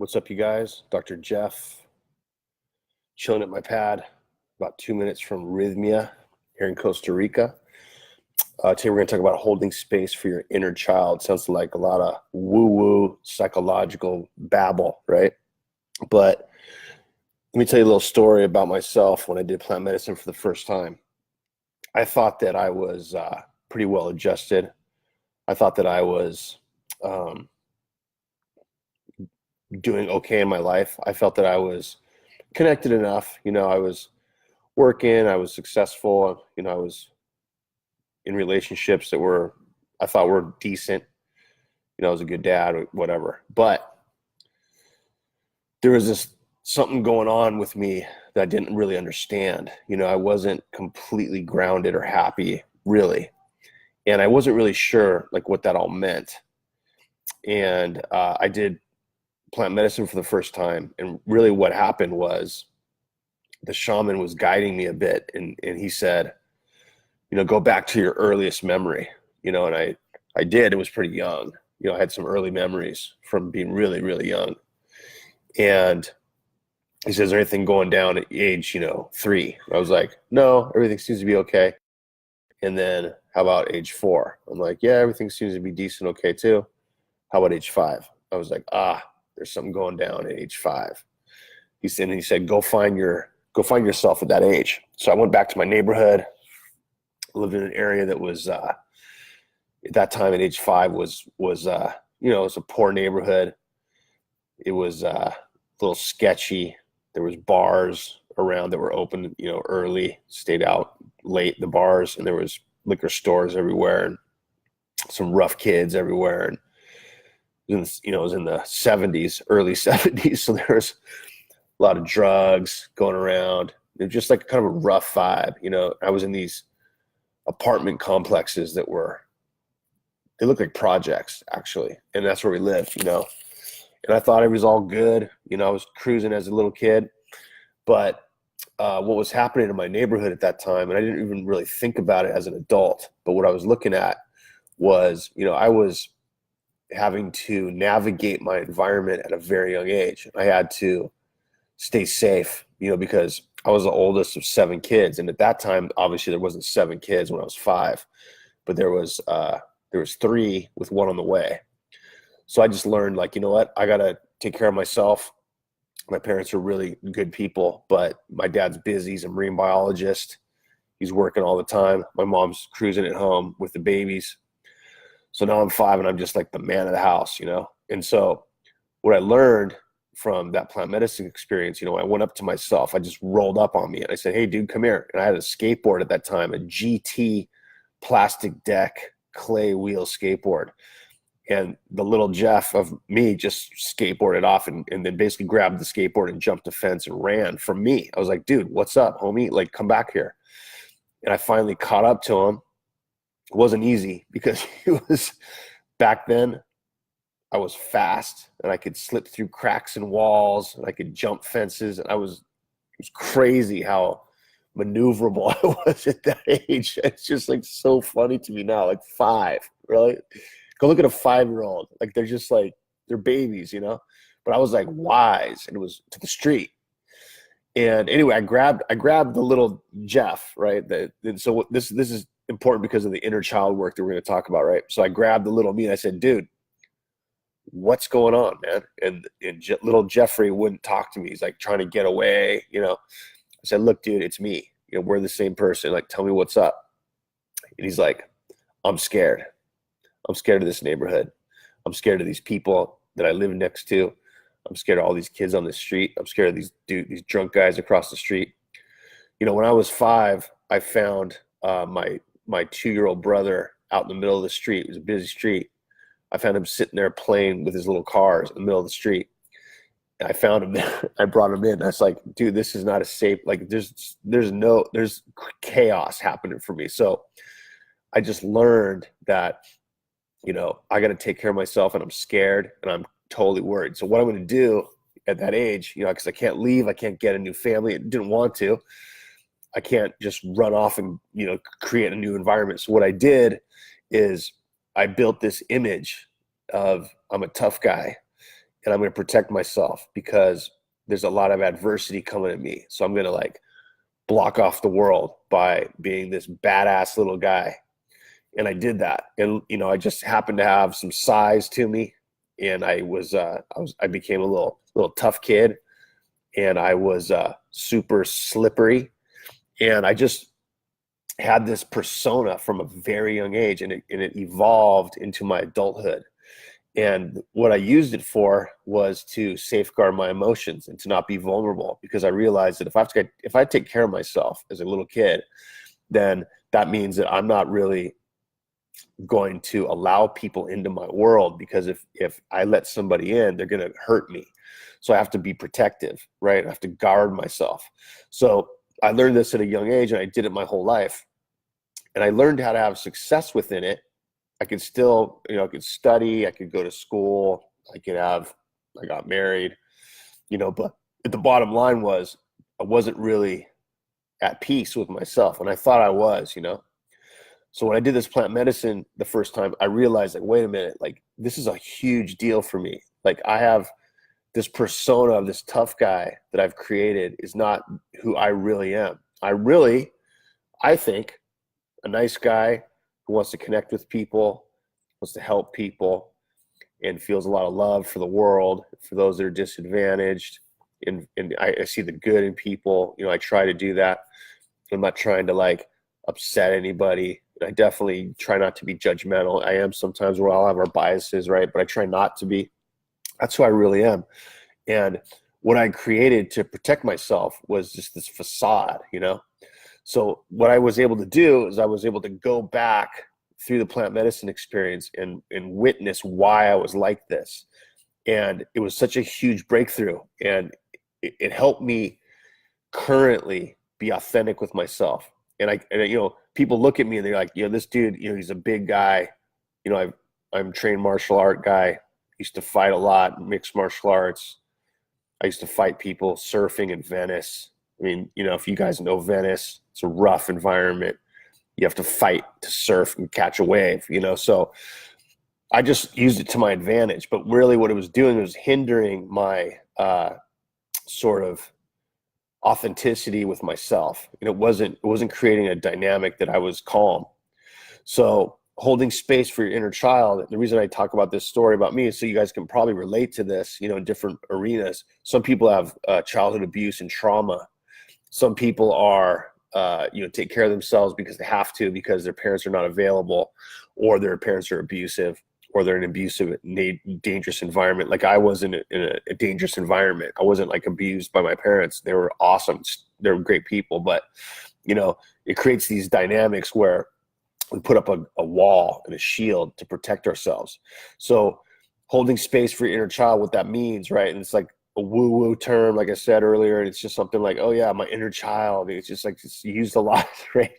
What's up, you guys? Dr. Jeff, chilling at my pad, about 2 minutes from Rythmia here in Costa Rica. Today we're going to talk about holding space for your inner child. Sounds like a lot of woo-woo psychological babble, right? But let me tell you a little story about myself when I did plant medicine for the first time. I thought that I was pretty well adjusted. I thought that I was doing okay in my life. I felt that I was connected enough. I was working, I was successful, I was in relationships that I thought were decent. I was a good dad or whatever. But there was something going on with me that I didn't really understand. I wasn't completely grounded or happy, really. And I wasn't really sure like what that all meant. And I did plant medicine for the first time. And really what happened was the shaman was guiding me a bit. And he said, go back to your earliest memory, and I did. It was pretty young. I had some early memories from being really, really young. And he says, is there anything going down at age, 3? I was like, no, everything seems to be okay. And then how about age 4? I'm like, yeah, everything seems to be decent. Okay too. How about age 5? I was like, there's something going down at age 5. He said, go find yourself at that age. So I went back to my neighborhood, lived in an area that was, at that time at age 5 was it was a poor neighborhood. It was a little sketchy. There was bars around that were open, early, stayed out late, the bars, and there was liquor stores everywhere and some rough kids everywhere. And it was in the 70s, early 70s. So there was a lot of drugs going around. It was just like kind of a rough vibe. I was in these apartment complexes they looked like projects actually. And that's where we lived, and I thought it was all good. I was cruising as a little kid, but what was happening in my neighborhood at that time, and I didn't even really think about it as an adult, but what I was looking at was, I was having to navigate my environment at a very young age. I had to stay safe, because I was the oldest of 7 kids. And at that time, obviously there wasn't 7 kids when I was 5, but there was 3 with 1 on the way. So I just learned, like, what? I got to take care of myself. My parents are really good people, but my dad's busy. He's a marine biologist. He's working all the time. My mom's cruising at home with the babies. So now I'm 5 and I'm just like the man of the house, And so what I learned from that plant medicine experience, I went up to myself. I just rolled up on me and I said, hey, dude, come here. And I had a skateboard at that time, a GT plastic deck clay wheel skateboard. And the little Jeff of me just skateboarded off and then basically grabbed the skateboard and jumped the fence and ran from me. I was like, dude, what's up, homie? Like, come back here. And I finally caught up to him. It wasn't easy because he was, back then, I was fast and I could slip through cracks in walls and I could jump fences. And it was crazy how maneuverable I was at that age. It's just like so funny to me now, like 5, really. Go look at a 5-year-old. Like they're just like, they're babies, but I was like wise, and it was to the street. And anyway, I grabbed the little Jeff, right? And so this is important because of the inner child work that we're going to talk about, right? So I grabbed the little me and I said, dude, what's going on, man? And little Jeffrey wouldn't talk to me. He's like trying to get away, I said, look, dude, it's me. We're the same person. Like, tell me what's up. And he's like, I'm scared. I'm scared of this neighborhood. I'm scared of these people that I live next to. I'm scared of all these kids on the street. I'm scared of these drunk guys across the street. When I was 5, I found my 2-year-old brother out in the middle of the street. It was a busy street. I found him sitting there playing with his little cars in the middle of the street. And I found him there. I brought him in. I was like, dude, this is not a safe, like there's chaos happening for me. So I just learned that, I got to take care of myself, and I'm scared and I'm totally worried. So what I'm going to do at that age, because I can't leave, I can't get a new family. I didn't want to. I can't just run off and, create a new environment. So what I did is I built this image of I'm a tough guy and I'm going to protect myself because there's a lot of adversity coming at me. So I'm going to like block off the world by being this badass little guy. And I did that. And, you know, I just happened to have some size to me. And I became a little tough kid, and I was super slippery. And I just had this persona from a very young age, and it evolved into my adulthood. And what I used it for was to safeguard my emotions and to not be vulnerable, because I realized that if I take care of myself as a little kid, then that means that I'm not really going to allow people into my world, because if I let somebody in, they're going to hurt me. So I have to be protective, right? I have to guard myself. So I learned this at a young age, and I did it my whole life. And I learned how to have success within it. I could still, you know, I could study, I could go to school, I got married, you know, but the bottom line was I wasn't really at peace with myself. And I thought I was, you know. So when I did this plant medicine the first time, I realized, like, wait a minute, like, this is a huge deal for me. Like, I have this persona of this tough guy that I've created is not who I really am. I think a nice guy who wants to connect with people, wants to help people, and feels a lot of love for the world, for those that are disadvantaged. And I see the good in people. You know, I try to do that. I'm not trying to like upset anybody. I definitely try not to be judgmental. I am sometimes, where I'll have our biases, right? But I try not to be. That's who I really am. And what I created to protect myself was just this facade, you know? So what I was able to do is I was able to go back through the plant medicine experience and witness why I was like this. And it was such a huge breakthrough. And it helped me currently be authentic with myself. And you know, people look at me and they're like, you know, this dude, you know, he's a big guy. You know, I'm a trained martial art guy. Used to fight a lot, mixed martial arts. I used to fight people surfing in Venice. I mean, you know, if you guys know Venice, it's a rough environment. You have to fight to surf and catch a wave, you know? So I just used it to my advantage. But really what it was doing was hindering my sort of authenticity with myself. And it wasn't creating a dynamic that I was calm. So holding space for your inner child, the reason I talk about this story about me is so you guys can probably relate to this, you know, in different arenas. Some people have childhood abuse and trauma. Some people are, you know, take care of themselves because they have to, because their parents are not available, or their parents are abusive, or they're in an abusive, dangerous environment. Like I was in a dangerous environment. I wasn't like abused by my parents. They were awesome. They were great people. But, you know, it creates these dynamics where we put up a wall and a shield to protect ourselves. So holding space for your inner child, what that means, right? And it's like a woo-woo term, like I said earlier, and it's just something like, oh yeah, my inner child. It's just like, it's used a lot, right?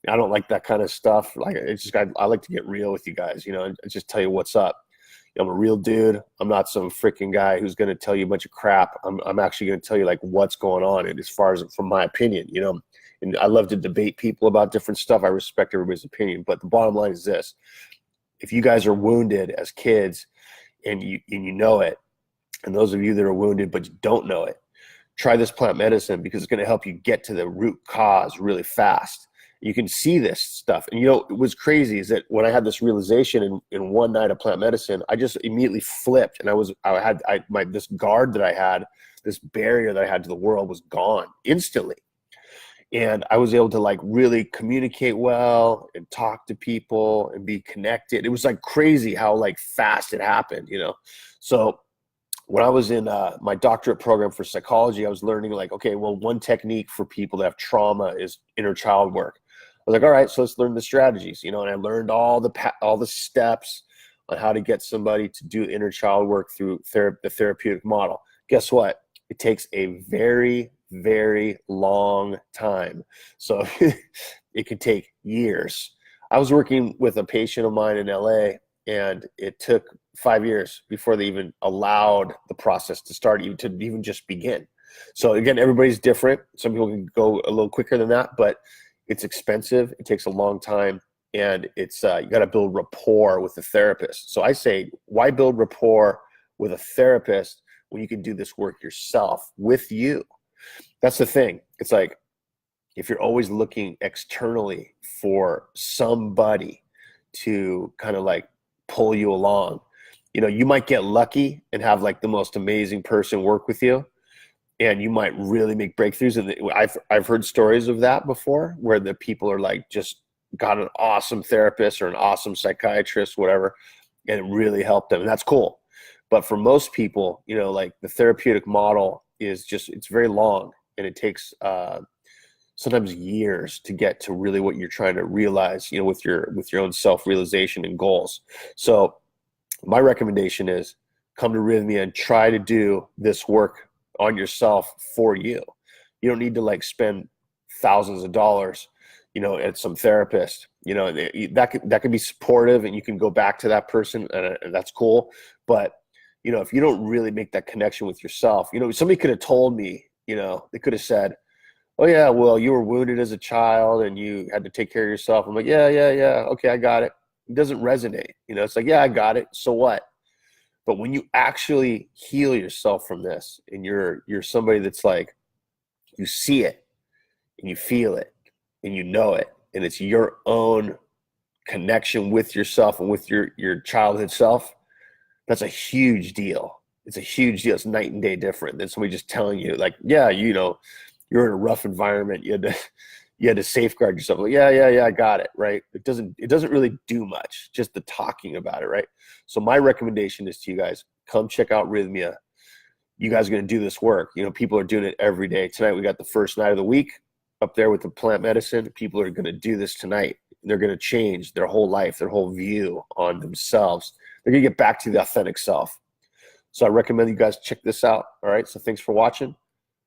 I don't like that kind of stuff. Like, it's just, I like to get real with you guys, you know, and just tell you what's up. You know, I'm a real dude. I'm not some freaking guy who's going to tell you a bunch of crap. I'm actually going to tell you like what's going on. And as far as from my opinion, you know, and I love to debate people about different stuff. I respect everybody's opinion, but the bottom line is this: if you guys are wounded as kids and you know it, and those of you that are wounded but you don't know it, try this plant medicine, because it's going to help you get to the root cause really fast. You can see this stuff. And, you know, it was crazy is that when I had this realization in one night of plant medicine, I just immediately flipped. And this guard that I had, this barrier that I had to the world was gone instantly. And I was able to like really communicate well and talk to people and be connected. It was like crazy how like fast it happened, you know? So when I was in my doctorate program for psychology, I was learning like, okay, well, one technique for people that have trauma is inner child work. I was like, all right, so let's learn the strategies, you know, and I learned all the steps on how to get somebody to do inner child work through the therapeutic model. Guess what? It takes a very, very long time. So it could take years. I was working with a patient of mine in LA, and it took 5 years before they even allowed the process to start, even just begin. So again, everybody's different. Some people can go a little quicker than that, but it's expensive. It takes a long time, and it's you got to build rapport with the therapist. So I say, why build rapport with a therapist when you can do this work yourself with you? That's the thing. It's like, if you're always looking externally for somebody to kind of like pull you along, you know, you might get lucky and have like the most amazing person work with you, and you might really make breakthroughs. And I've heard stories of that before, where the people are like just got an awesome therapist or an awesome psychiatrist, whatever, and it really helped them. And that's cool. But for most people, you know, like the therapeutic model is just, it's very long, and it takes sometimes years to get to really what you're trying to realize, you know, with your own self-realization and goals. So my recommendation is come to Rythmia and try to do this work on yourself for you. You don't need to like spend thousands of dollars, you know, at some therapist. You know, that could be supportive, and you can go back to that person, and that's cool. But you know, if you don't really make that connection with yourself, you know, somebody could have told me, you know, they could have said, oh yeah, well, you were wounded as a child and you had to take care of yourself. I'm like, yeah. Okay, I got it. It doesn't resonate. You know, it's like, yeah, I got it. So what? But when you actually heal yourself from this, and you're somebody that's like, you see it and you feel it and you know it, and it's your own connection with yourself and with your childhood self, that's a huge deal. It's a huge deal. It's night and day different than somebody just telling you like, yeah, you know, you're in a rough environment. You had to safeguard yourself. Like, yeah, I got it. Right. It doesn't really do much, just the talking about it. Right. So my recommendation is to you guys, come check out Rythmia. You guys are going to do this work. You know, people are doing it every day. Tonight, we got the first night of the week up there with the plant medicine. People are going to do this tonight. They're going to change their whole life, their whole view on themselves. They're going to get back to the authentic self. So I recommend you guys check this out. All right. So thanks for watching.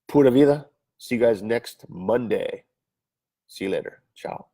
Pura vida. See you guys next Monday. See you later. Ciao.